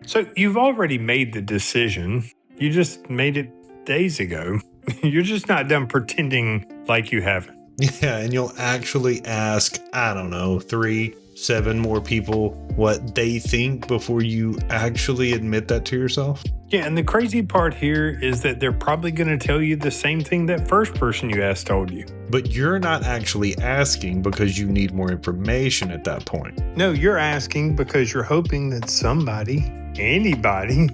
So you've already made the decision. You just made it days ago. You're just not done pretending like you haven't. Yeah, and you'll actually ask, I don't know, 3, 7 more people what they think before you actually admit that to yourself. Yeah, and the crazy part here is that they're probably going to tell you the same thing that first person you asked told you. But you're not actually asking because you need more information at that point. No, you're asking because you're hoping that somebody, anybody,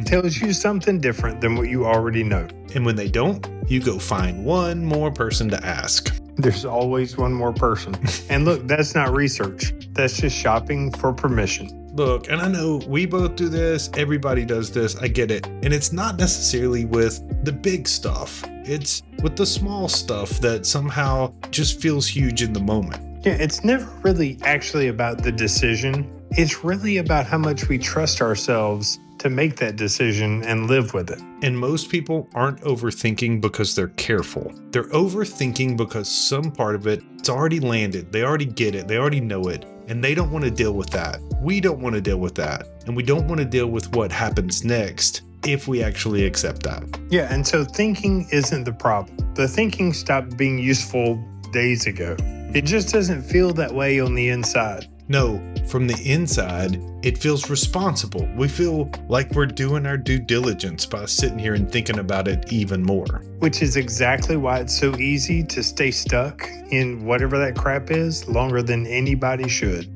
tells you something different than what you already know. And when they don't, you go find one more person to ask. There's always one more person. And look, that's not research. That's just shopping for permission. Look, and I know we both do this. Everybody does this. I get it. And it's not necessarily with the big stuff. It's with the small stuff that somehow just feels huge in the moment. Yeah, it's never really actually about the decision. It's really about how much we trust ourselves to make that decision and live with it. And most people aren't overthinking because they're careful. They're overthinking because some part of it's already landed. They already get it. They already know it. And they don't want to deal with that. We don't want to deal with that. And we don't want to deal with what happens next if we actually accept that. Yeah, and so thinking isn't the problem. The thinking stopped being useful days ago. It just doesn't feel that way on the inside. No, from the inside, it feels responsible. We feel like we're doing our due diligence by sitting here and thinking about it even more. Which is exactly why it's so easy to stay stuck in whatever that crap is longer than anybody should.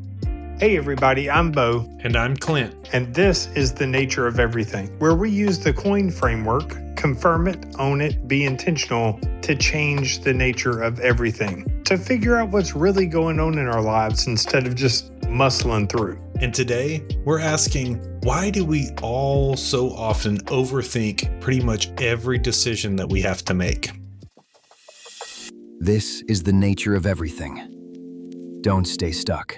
Hey everybody, I'm Bo. And I'm Clint. And this is The Nature of Everything, where we use the COIN framework, confirm it, own it, be intentional, to change the nature of everything. To figure out what's really going on in our lives instead of just muscling through. And today, we're asking, why do we all so often overthink pretty much every decision that we have to make? This is the nature of everything. Don't stay stuck.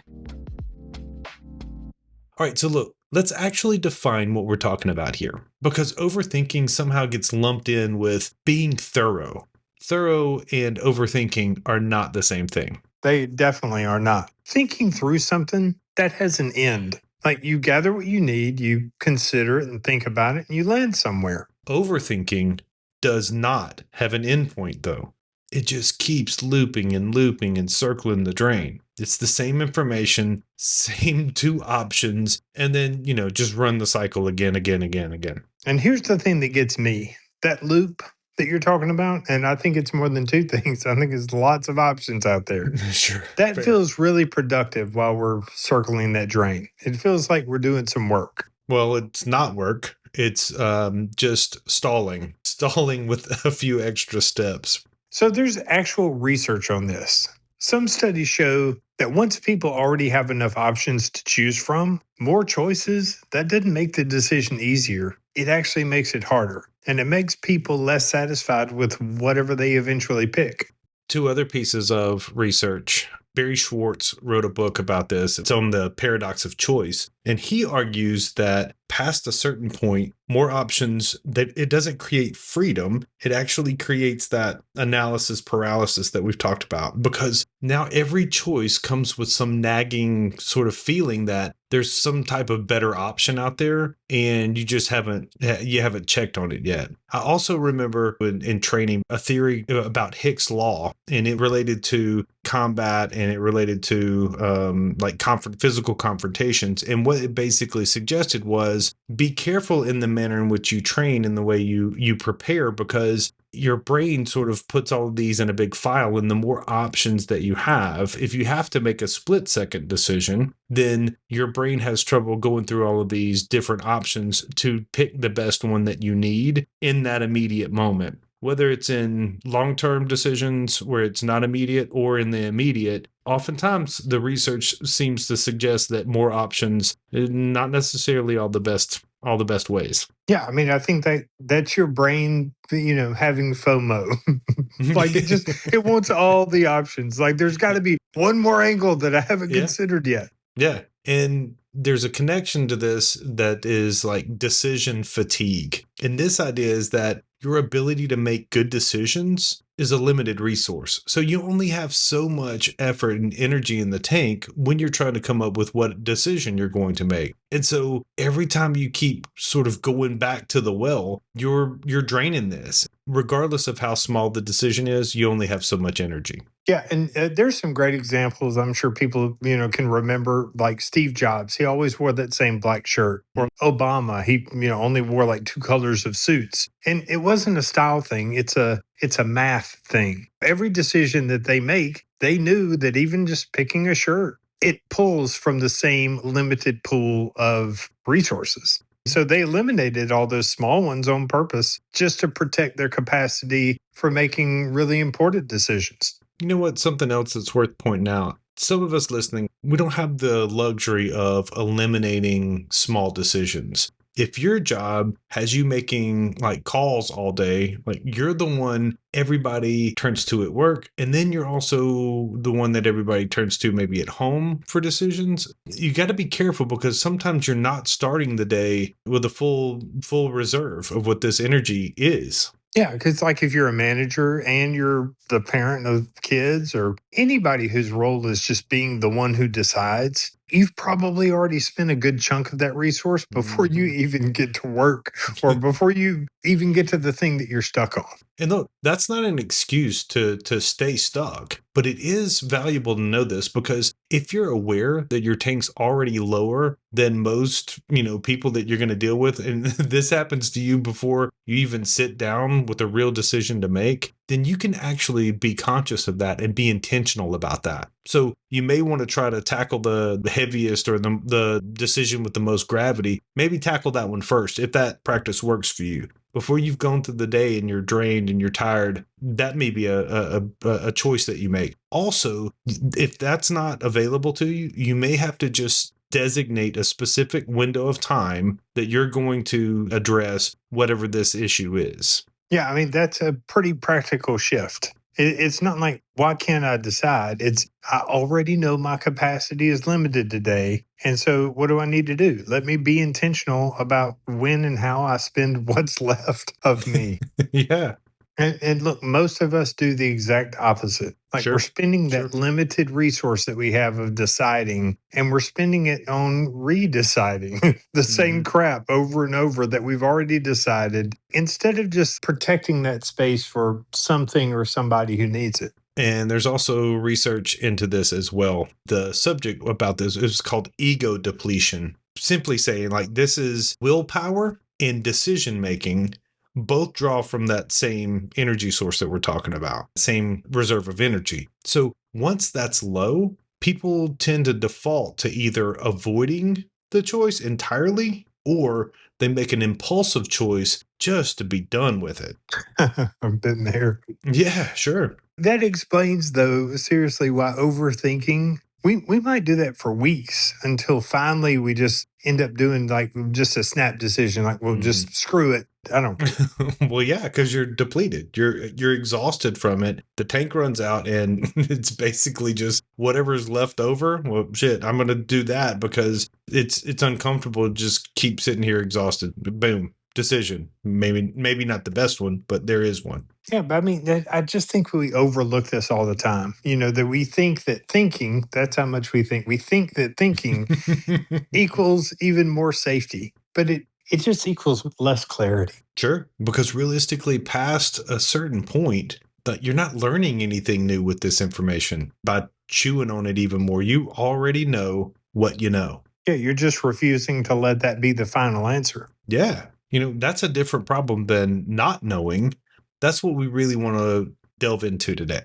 All right, so look, let's actually define what we're talking about here, because overthinking somehow gets lumped in with being thorough. Thorough and overthinking are not the same thing. They definitely are not. Thinking through something, that has an end. Like you gather what you need, you consider it and think about it, and you land somewhere. Overthinking does not have an endpoint, though. It just keeps looping and looping and circling the drain. It's the same information, same 2 options, and then, just run the cycle again. And here's the thing that gets me. That loop that you're talking about, and I think it's more than 2 things. I think there's lots of options out there. Sure. That Fair. feels really productive while we're circling that drain. It feels like we're doing some work. Well, it's not work. It's just stalling with a few extra steps. So there's actual research on this. Some studies show that once people already have enough options to choose from, more choices, that doesn't make the decision easier. It actually makes it harder. And it makes people less satisfied with whatever they eventually pick. 2 other pieces of research. Barry Schwartz wrote a book about this. It's on the paradox of choice. And he argues that past a certain point, more options, that it doesn't create freedom. It actually creates that analysis paralysis that we've talked about, because now every choice comes with some nagging sort of feeling that there's some type of better option out there, and you just haven't checked on it yet. I also remember in training a theory about Hicks' law, and it related to combat and it related to physical confrontations. And what it basically suggested was be careful in the manner in which you train, in the way you prepare, because your brain sort of puts all of these in a big file, and the more options that you have, if you have to make a split-second decision, then your brain has trouble going through all of these different options to pick the best one that you need in that immediate moment. Whether it's in long-term decisions where it's not immediate or in the immediate, oftentimes the research seems to suggest that more options, not necessarily all the best ways. Yeah, I mean, I think that's your brain, having FOMO. Like it wants all the options. Like there's got to be one more angle that I haven't considered yet. Yeah. And there's a connection to this that is like decision fatigue. And this idea is that your ability to make good decisions is a limited resource. So you only have so much effort and energy in the tank when you're trying to come up with what decision you're going to make. And so every time you keep sort of going back to the well, you're draining this. Regardless of how small the decision is, you only have so much energy. Yeah, and there's some great examples. I'm sure people, can remember, like Steve Jobs. He always wore that same black shirt. Or Obama, he, only wore like two colors of suits. And it wasn't a style thing. It's a math thing. Every decision that they make, they knew that even just picking a shirt, it pulls from the same limited pool of resources. So they eliminated all those small ones on purpose just to protect their capacity for making really important decisions. You know what? Something else that's worth pointing out. Some of us listening, we don't have the luxury of eliminating small decisions. If your job has you making like calls all day, like you're the one everybody turns to at work, and then you're also the one that everybody turns to maybe at home for decisions, you got to be careful because sometimes you're not starting the day with a full reserve of what this energy is. Yeah, because like if you're a manager and you're the parent of kids or anybody whose role is just being the one who decides, you've probably already spent a good chunk of that resource before you even get to work or before you even get to the thing that you're stuck on. And look, that's not an excuse to stay stuck, but it is valuable to know this because if you're aware that your tank's already lower than most, people that you're going to deal with, and this happens to you before you even sit down with a real decision to make, then you can actually be conscious of that and be intentional about that. So you may want to try to tackle the heaviest or the decision with the most gravity. Maybe tackle that one first if that practice works for you. Before you've gone through the day and you're drained and you're tired, that may be a choice that you make. Also, if that's not available to you, you may have to just designate a specific window of time that you're going to address whatever this issue is. Yeah, I mean, that's a pretty practical shift. It's not like, why can't I decide? It's, I already know my capacity is limited today. And so what do I need to do? Let me be intentional about when and how I spend what's left of me. Yeah. And look, most of us do the exact opposite. Like Sure. we're spending that limited resource that we have of deciding, and we're spending it on redeciding the same crap over and over that we've already decided, instead of just protecting that space for something or somebody who needs it. And there's also research into this as well. The subject about this is called ego depletion. Simply saying, like, this is willpower and decision making both draw from that same energy source that we're talking about, same reserve of energy. So once that's low, people tend to default to either avoiding the choice entirely or they make an impulsive choice just to be done with it. I've been there. Yeah, sure. That explains, though, seriously, why overthinking, we might do that for weeks until finally we just end up doing like just a snap decision. Like, we'll just screw it. I don't care. Well, yeah, because you're depleted. You're exhausted from it. The tank runs out and it's basically just whatever's left over. Well, shit, I'm going to do that because it's uncomfortable to just keep sitting here exhausted. Boom. Decision. Maybe not the best one, but there is one. Yeah, but I mean, I just think we overlook this all the time. That we think that thinking, that's how much we think. We think that thinking equals even more safety, but it just equals less clarity. Sure, because realistically, past a certain point, that you're not learning anything new with this information by chewing on it even more. You already know what you know. Yeah, you're just refusing to let that be the final answer. Yeah. That's a different problem than not knowing. That's what we really want to delve into today.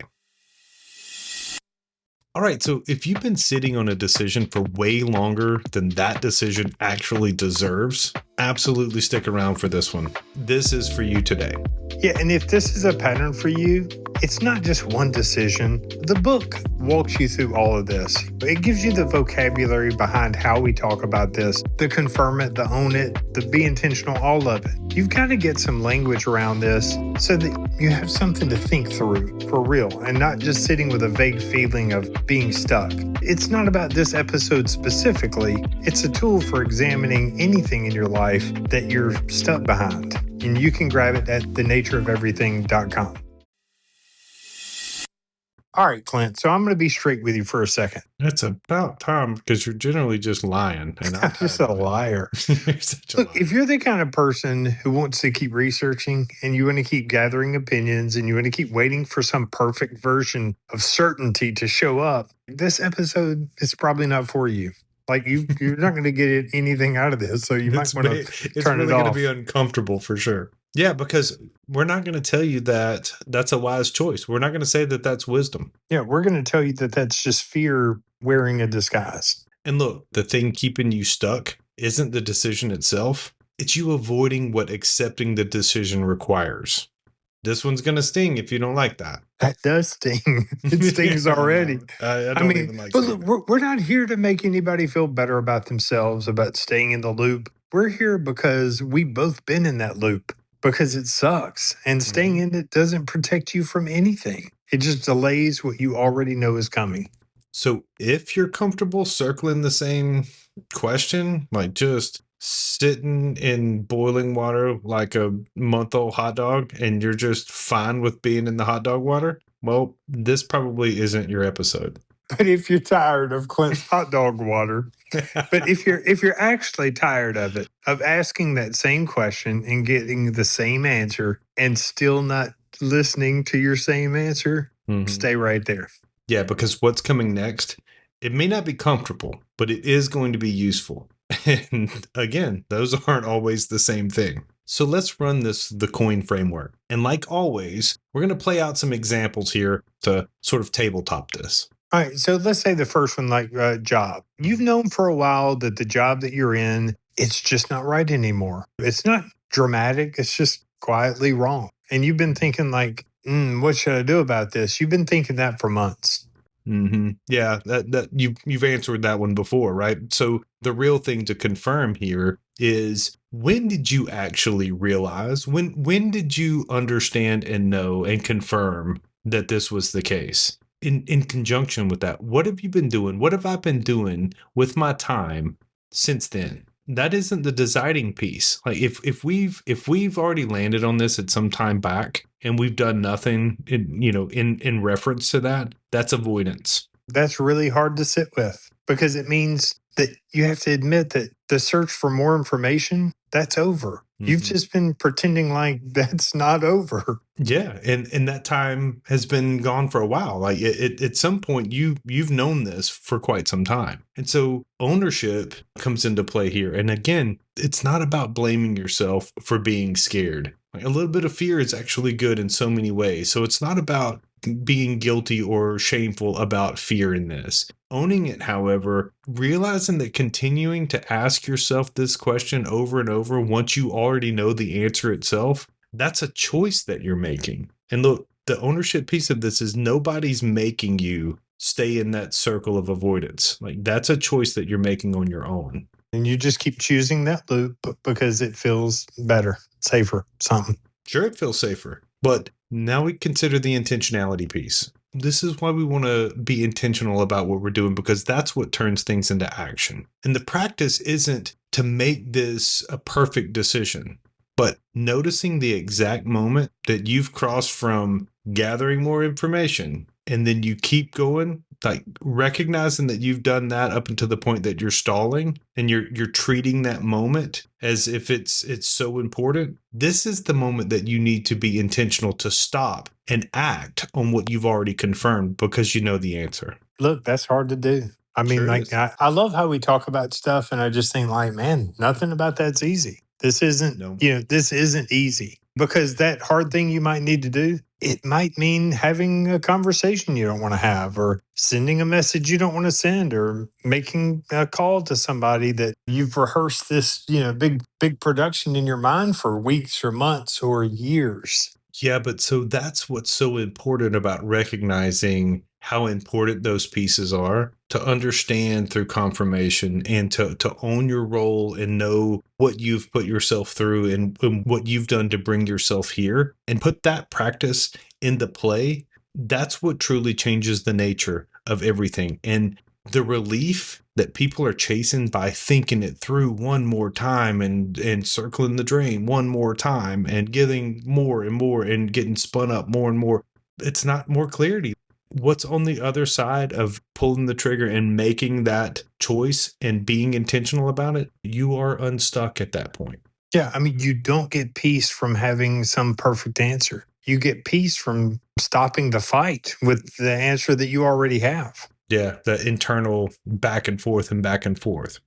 All right. So if you've been sitting on a decision for way longer than that decision actually deserves, absolutely stick around for this one. This is for you today. Yeah, and if this is a pattern for you, it's not just one decision. The book walks you through all of this. It gives you the vocabulary behind how we talk about this, the confirm it, the own it, the be intentional, all of it. You've got to get some language around this so that you have something to think through for real and not just sitting with a vague feeling of being stuck. It's not about this episode specifically. It's a tool for examining anything in your life that you're stuck behind. And you can grab it at thenatureofeverything.com. All right, Clint. So I'm going to be straight with you for a second. That's about time because you're generally just lying. And I'm Just tired a of it. liar. You're such a Look, liar. if you're the kind of person who wants to keep researching and you want to keep gathering opinions and you want to keep waiting for some perfect version of certainty to show up, this episode is probably not for you. Like you're not going to get anything out of this, so you might want to It's turn really it going to off. be uncomfortable for sure. Yeah, because we're not going to tell you that that's a wise choice. We're not going to say that that's wisdom. Yeah, we're going to tell you that that's just fear wearing a disguise. And look, the thing keeping you stuck isn't the decision itself. It's you avoiding what accepting the decision requires. This one's going to sting if you don't like that. That does sting. It stings Yeah, I already. know. I don't even like but saying look, we're not here to make anybody feel better about themselves, about staying in the loop. We're here because we've both been in that loop because it sucks. And staying in it doesn't protect you from anything. It just delays what you already know is coming. So if you're comfortable circling the same question, like just sitting in boiling water like a month-old hot dog, and you're just fine with being in the hot dog water, well, this probably isn't your episode. But if you're tired of Clint's hot dog water, but if you're actually tired of it, of asking that same question and getting the same answer and still not listening to your same answer, stay right there. Yeah, because what's coming next, it may not be comfortable, but it is going to be useful. And again, those aren't always the same thing. So let's run the coin framework. And like always, we're going to play out some examples here to sort of tabletop this. All right, so let's say the first one, like job. You've known for a while that the job that you're in, it's just not right anymore. It's not dramatic. It's just quietly wrong. And you've been thinking like, what should I do about this? You've been thinking that for months. Yeah, that you've answered that one before, right? So the real thing to confirm here is, when did you actually realize? When did you understand and know and confirm that this was the case? In conjunction with that, what have you been doing? What have I been doing with my time since then? That isn't the deciding piece. Like if we've already landed on this at some time back and we've done nothing in reference to that, that's avoidance. That's really hard to sit with because it means that you have to admit that the search for more information, that's over. You've just been pretending like that's not over. Yeah, and that time has been gone for a while. Like at some point, you've known this for quite some time, and so ownership comes into play here. And again, it's not about blaming yourself for being scared. Like, a little bit of fear is actually good in so many ways. So it's not about being guilty or shameful about fear in this. Owning it, however, realizing that continuing to ask yourself this question over and over once you already know the answer itself, that's a choice that you're making. And look, the ownership piece of this is nobody's making you stay in that circle of avoidance. Like, that's a choice that you're making on your own. And you just keep choosing that loop because it feels better, safer, something. Sure, it feels safer. But now we consider the intentionality piece. This is why we want to be intentional about what we're doing, because that's what turns things into action. And the practice isn't to make this a perfect decision, but noticing the exact moment that you've crossed from gathering more information and then you keep going, like recognizing that you've done that up until the point that you're stalling and you're treating that moment as if it's so important. This is the moment that you need to be intentional to stop and act on what you've already confirmed because you know the answer. Look, that's hard to do. I mean, Sure like, is. I love how we talk about stuff, and I just think, like, man, nothing about that's easy. This isn't, No. this isn't easy because that hard thing you might need to do, it might mean having a conversation you don't want to have, or sending a message you don't want to send, or making a call to somebody that you've rehearsed this, big production in your mind for weeks or months or years. Yeah, but so that's what's so important about recognizing how important those pieces are, to understand through confirmation and to own your role and know what you've put yourself through and what you've done to bring yourself here and put that practice into play. That's what truly changes the nature of everything. And the relief that people are chasing by thinking it through one more time and circling the drain one more time and getting more and more and getting spun up more and more. It's not more clarity. what's on the other side of pulling the trigger and making that choice and being intentional about it, you are unstuck at that point. Yeah, I mean, you don't get peace from having some perfect answer. You get peace from stopping the fight with the answer that you already have. Yeah, the internal back and forth and back and forth.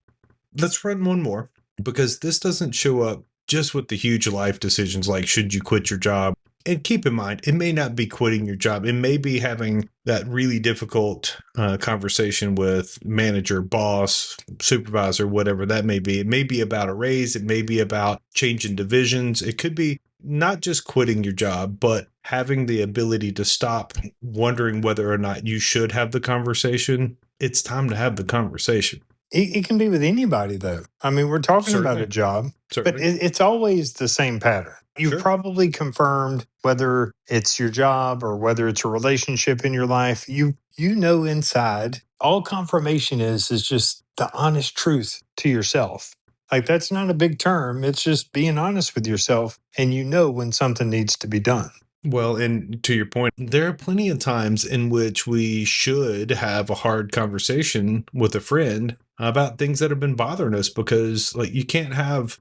Let's run one more, because this doesn't show up just with the huge life decisions like should you quit your job. And keep in mind, it may not be quitting your job. It may be having that really difficult conversation with manager, boss, supervisor, whatever that may be. It may be about a raise. It may be about changing divisions. It could be not just quitting your job, but having the ability to stop wondering whether or not you should have the conversation. It's time to have the conversation. It can be with anybody, though. I mean, we're talking about Certainly. a job, but Certainly. it's always the same pattern. You've Sure. probably confirmed whether it's your job or whether it's a relationship in your life. You know inside, all confirmation is just the honest truth to yourself. Like that's not a big term. It's just being honest with yourself, and you know when something needs to be done. Well, and to your point, there are plenty of times in which we should have a hard conversation with a friend about things that have been bothering us, because like you can't have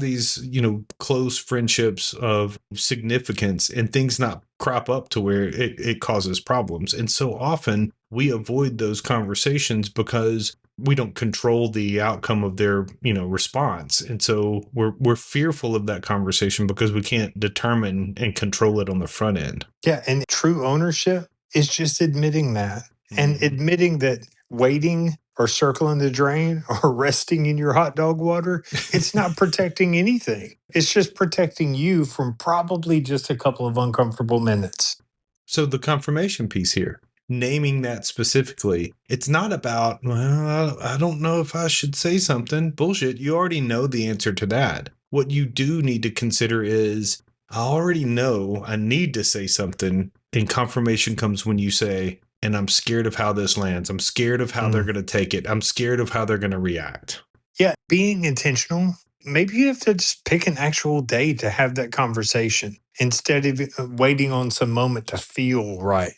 these, close friendships of significance and things not crop up to where it causes problems. And so often we avoid those conversations because we don't control the outcome of their, response. And so we're fearful of that conversation because we can't determine and control it on the front end. Yeah. And true ownership is just admitting that and admitting that waiting or circling the drain or resting in your hot dog water, it's not protecting anything. It's just protecting you from probably just a couple of uncomfortable minutes. So the confirmation piece here, naming that specifically, it's not about, well, I don't know if I should say something. Bullshit. You already know the answer to that. What you do need to consider is, I already know I need to say something. And confirmation comes when you say, and I'm scared of how this lands. I'm scared of how they're going to take it. I'm scared of how they're going to react. Yeah, being intentional. Maybe you have to just pick an actual day to have that conversation instead of waiting on some moment to feel right,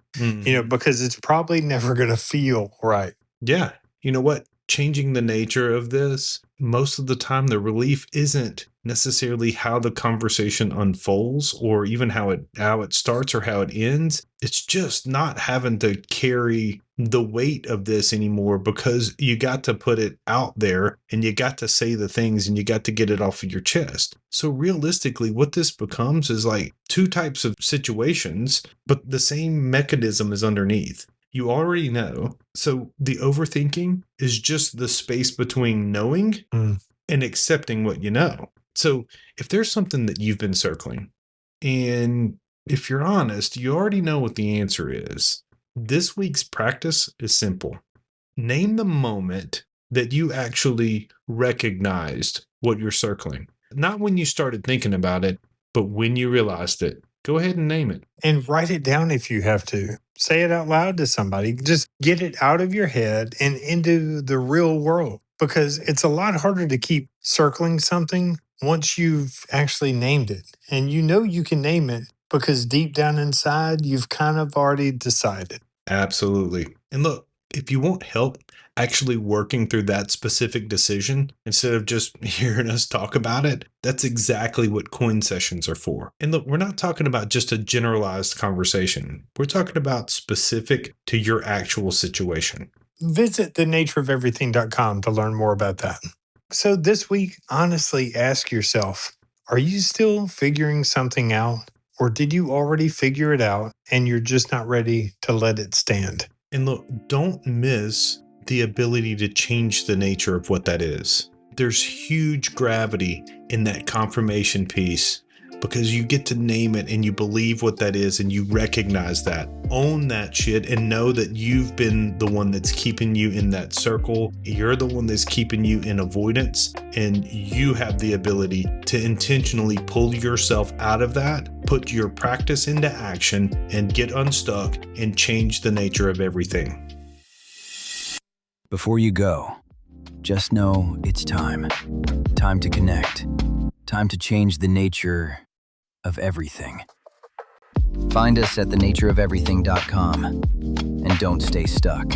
because it's probably never going to feel right. Yeah. You know what? Changing the nature of this, most of the time, the relief isn't necessarily how the conversation unfolds or even how it starts or how it ends. It's just not having to carry the weight of this anymore, because you got to put it out there and you got to say the things and you got to get it off of your chest. So realistically, what this becomes is like two types of situations, but the same mechanism is underneath. You already know. So the overthinking is just the space between knowing and accepting what you know. So if there's something that you've been circling, and if you're honest, you already know what the answer is. This week's practice is simple. Name the moment that you actually recognized what you're circling. Not when you started thinking about it, but when you realized it. Go ahead and name it. And write it down if you have to. Say it out loud to somebody. Just get it out of your head and into the real world, because it's a lot harder to keep circling something once you've actually named it. And you know you can name it because deep down inside, you've kind of already decided. Absolutely. And look, if you want help actually working through that specific decision instead of just hearing us talk about it, that's exactly what coin sessions are for. And look, we're not talking about just a generalized conversation. We're talking about specific to your actual situation. Visit thenatureofeverything.com to learn more about that. So this week, honestly ask yourself, are you still figuring something out? Or did you already figure it out and you're just not ready to let it stand? And look, don't miss the ability to change the nature of what that is. There's huge gravity in that confirmation piece, because you get to name it and you believe what that is and you recognize that. Own that shit and know that you've been the one that's keeping you in that circle. You're the one that's keeping you in avoidance, and you have the ability to intentionally pull yourself out of that, put your practice into action, and get unstuck and change the nature of everything. Before you go, just know it's time. Time to connect. Time to change the nature of everything. Find us at thenatureofeverything.com and don't stay stuck.